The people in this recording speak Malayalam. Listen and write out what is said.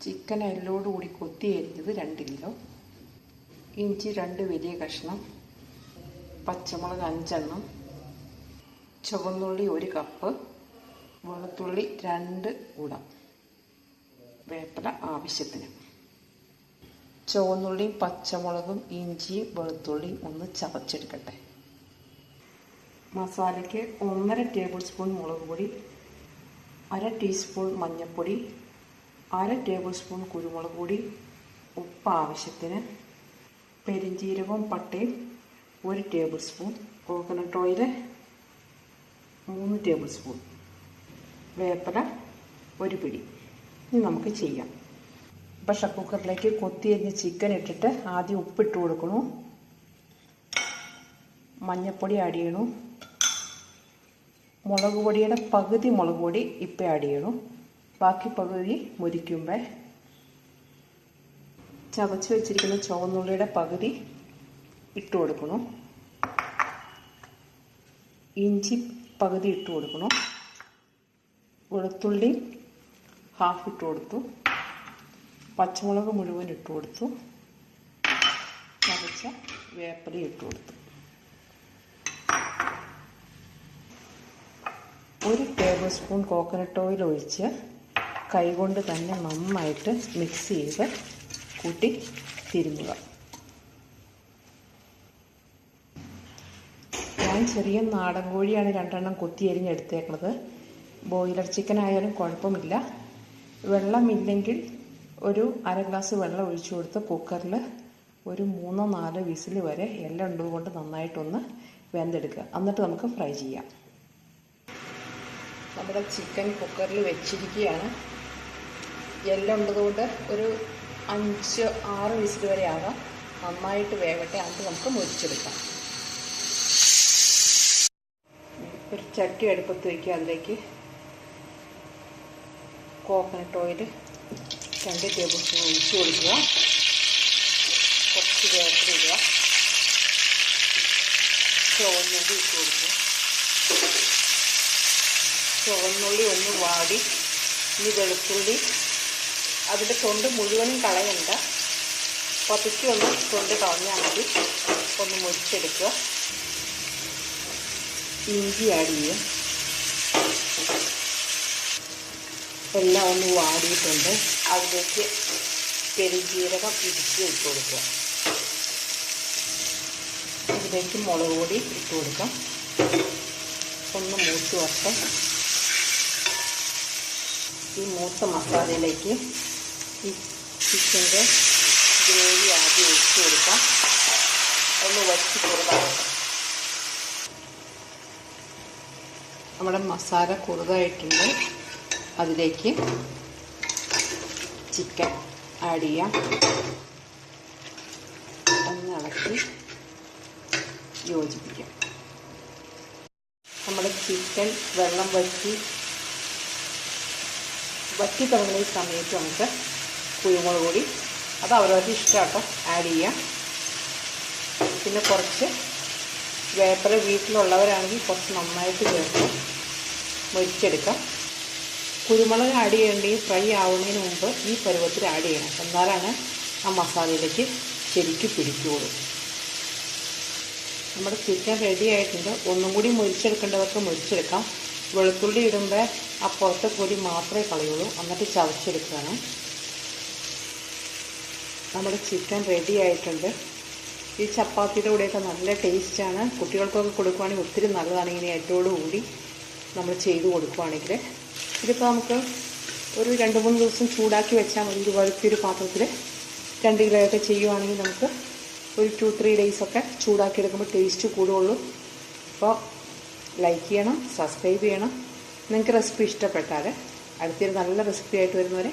ചിക്കൻ എല്ലോടുകൂടി കൊത്തി അരിഞ്ഞത് 2 കിലോ, ഇഞ്ചി 2 വലിയ കഷ്ണം, പച്ചമുളക് 5 എണ്ണം, ചുവന്നുള്ളി 1 കപ്പ്, വെളുത്തുള്ളി 2 കൂടം, വേപ്പില ആവശ്യത്തിന്. ചുവന്നുള്ളിയും പച്ചമുളകും ഇഞ്ചിയും വെളുത്തുള്ളിയും ഒന്ന് ചതച്ചെടുക്കട്ടെ. മസാലയ്ക്ക് 1.5 ടേബിൾ സ്പൂൺ മുളക് പൊടി, 1/2 ടീസ്പൂൺ മഞ്ഞൾപ്പൊടി, 1/2 ടേബിൾ സ്പൂൺ കുരുമുളക് പൊടി, ഉപ്പ് ആവശ്യത്തിന്, പെരിഞ്ജീരകവും പട്ടയും 1 table spoon, coconut oil 3 table spoon, വേപ്പില 1 പിടി. ഇനി നമുക്ക് ചെയ്യാം. പ്രഷർ കുക്കറിലേക്ക് കൊത്തിയരിഞ്ഞ് ചിക്കൻ ഇട്ടിട്ട് ആദ്യം ഉപ്പിട്ട് കൊടുക്കണു, മഞ്ഞൾപ്പൊടി ആഡ് ചെയ്യണു, മുളക് പൊടിയുടെ പകുതി മുളക് പൊടി ഇപ്പം ആഡ് ചെയ്യണു, ബാക്കി പകുതി മുരിക്കുമ്പോൾ ചതച്ച് വെച്ചിരിക്കുന്ന ചുവന്നുള്ളിയുടെ പകുതി ഇട്ട് കൊടുക്കണം, ഇഞ്ചി പകുതി ഇട്ട് കൊടുക്കണം, വെളുത്തുള്ളി ഹാഫ് ഇട്ട് കൊടുത്തു, പച്ചമുളക് മുഴുവൻ ഇട്ട് കൊടുത്തു, ചതച്ച വേപ്പില ഇട്ട് കൊടുത്തു. 1 ടേബിൾ സ്പൂൺ കോക്കനട്ട് ഓയിൽ ഒഴിച്ച് കൈകൊണ്ട് തന്നെ നന്നായിട്ട് മിക്സ് ചെയ്ത് കൂട്ടി തിരുമുക. ഞാൻ ചെറിയ നാടൻ കോഴിയാണ് 2 എണ്ണം കൊത്തി അരിഞ്ഞെടുത്തേക്കുന്നത്. ബോയിലർ ചിക്കൻ ആയാലും കുഴപ്പമില്ല. വെള്ളമില്ലെങ്കിൽ ഒരു 1/2 ഗ്ലാസ് വെള്ളം ഒഴിച്ചു കൊടുത്ത് കുക്കറിൽ ഒരു 3-4 വിസിൽ വരെ എല്ലാം ഉള്ളതുകൊണ്ട് നന്നായിട്ടൊന്ന് വെന്തെടുക്കുക. എന്നിട്ട് നമുക്ക് ഫ്രൈ ചെയ്യാം. നമ്മുടെ ചിക്കൻ കുക്കറിൽ വെച്ചിരിക്കുകയാണ്. എല്ലാം ഉള്ളതുകൊണ്ട് ഒരു 5-6 വിസിൽ വരെ ആകാം. നന്നായിട്ട് വേവട്ടെ, എന്നിട്ട് നമുക്ക് മുറിച്ചെടുക്കാം. ഒരു ചട്ടി അടുപ്പത്ത് വയ്ക്കുക. അതിലേക്ക് കോക്കനട്ട് ഓയിൽ 2 ടേബിൾ സ്പൂൺ ഒഴിച്ച് കൊടുക്കുക. കുറച്ച് വേപ്പില ഇടുക, ചുവന്നുള്ളി ഇട്ട് കൊടുക്കുക. ചുവന്നുള്ളി ഒന്ന് വാടി ഇനി വെളുത്തുള്ളി അതിൻ്റെ തൊണ്ട് മുഴുവനും കളയണ്ട, പതുക്കി ഒന്ന് തൊണ്ട് കളഞ്ഞാൽ മതി. ഒന്ന് മുറിച്ചെടുക്കുക. ഇഞ്ചി ആഡ് ചെയ്യും. എല്ലാം ഒന്ന് വാടിയിട്ടുണ്ട്. അതിലേക്ക് പെരുംജീരകം ഇടിച്ച് ഇട്ട് കൊടുക്കുക. ഇതിലേക്ക് മുളക് പൊടി ഇട്ട് കൊടുക്കാം. ഒന്ന് മൂത്ത് വരട്ടെ. ഈ മൂത്ത മസാലയിലേക്ക് ഈ ചിക്കൻ്റെ ഗ്രേവി ആദ്യം ഒഴിച്ച് കൊടുക്കാം. ഒന്ന് വറ്റി കുറുതാകട്ടെ. നമ്മുടെ മസാല കുറുതായിട്ടുണ്ട്. അതിലേക്ക് ചിക്കൻ ആഡ് ചെയ്യാം. ഒന്ന് ഇളക്കി യോജിപ്പിക്കാം. നമ്മുടെ ചിക്കൻ വെള്ളം വറ്റി തുടങ്ങുന്ന ഈ സമയത്ത് നമുക്ക് കുരുമുളക് പൊടി, അത് അവരവരുടെ ഇഷ്ടമാട്ടോ, ആഡ് ചെയ്യാം. പിന്നെ കുറച്ച് വേപ്പില വീട്ടിലുള്ളവരാണെങ്കിൽ കുറച്ച് നന്നായിട്ട് ചേർത്ത് മുരിച്ചെടുക്കാം. കുരുമുളക് ആഡ് ചെയ്യേണ്ടെങ്കിൽ ഫ്രൈ ആവുന്നതിന് മുമ്പ് ഈ പരുവത്തിൽ ആഡ് ചെയ്യണം. എന്നാലാണ് ആ മസാലയിലേക്ക് ശരിക്കും പിടിക്കുകയുള്ളൂ. നമ്മുടെ ചിക്കൻ റെഡി ആയിട്ടുണ്ട്. ഒന്നും കൂടി മുരിച്ചെടുക്കേണ്ടവർക്ക് മുരിച്ചെടുക്കാം. വെളുത്തുള്ളി ഇടുമ്പോൾ ആ പുറത്തെ പൊടി മാത്രമേ കളയുള്ളൂ. എന്നിട്ട് ചതച്ചെടുക്കുകയാണ്. നമ്മുടെ ചിക്കൻ റെഡി ആയിട്ടുണ്ട്. ഈ ചപ്പാത്തിയുടെ കൂടെയൊക്കെ നല്ല ടേസ്റ്റാണ്. കുട്ടികൾക്കൊക്കെ കൊടുക്കുകയാണെങ്കിൽ ഒത്തിരി നല്ലതാണ്. ഇങ്ങനെ ഏറ്റോടുകൂടി നമ്മൾ ചെയ്ത് കൊടുക്കുകയാണെങ്കിൽ ഇതിപ്പോൾ നമുക്ക് ഒരു 2-3 ദിവസം ചൂടാക്കി വെച്ചാൽ മതി. ഇതുപോലത്തെ പാത്രത്തിൽ 2 കിലോയൊക്കെ ചെയ്യുവാണെങ്കിൽ നമുക്ക് ഒരു 2-3 ഡേയ്സൊക്കെ ചൂടാക്കി എടുക്കുമ്പോൾ ടേസ്റ്റ് കൂടുകയുള്ളൂ. അപ്പോൾ ലൈക്ക് ചെയ്യണം, സബ്സ്ക്രൈബ് ചെയ്യണം. നിങ്ങൾക്ക് റെസിപ്പി ഇഷ്ടപ്പെട്ടാൽ അടുത്തൊരു നല്ല റെസിപ്പി ആയിട്ട് വരുന്നവരെ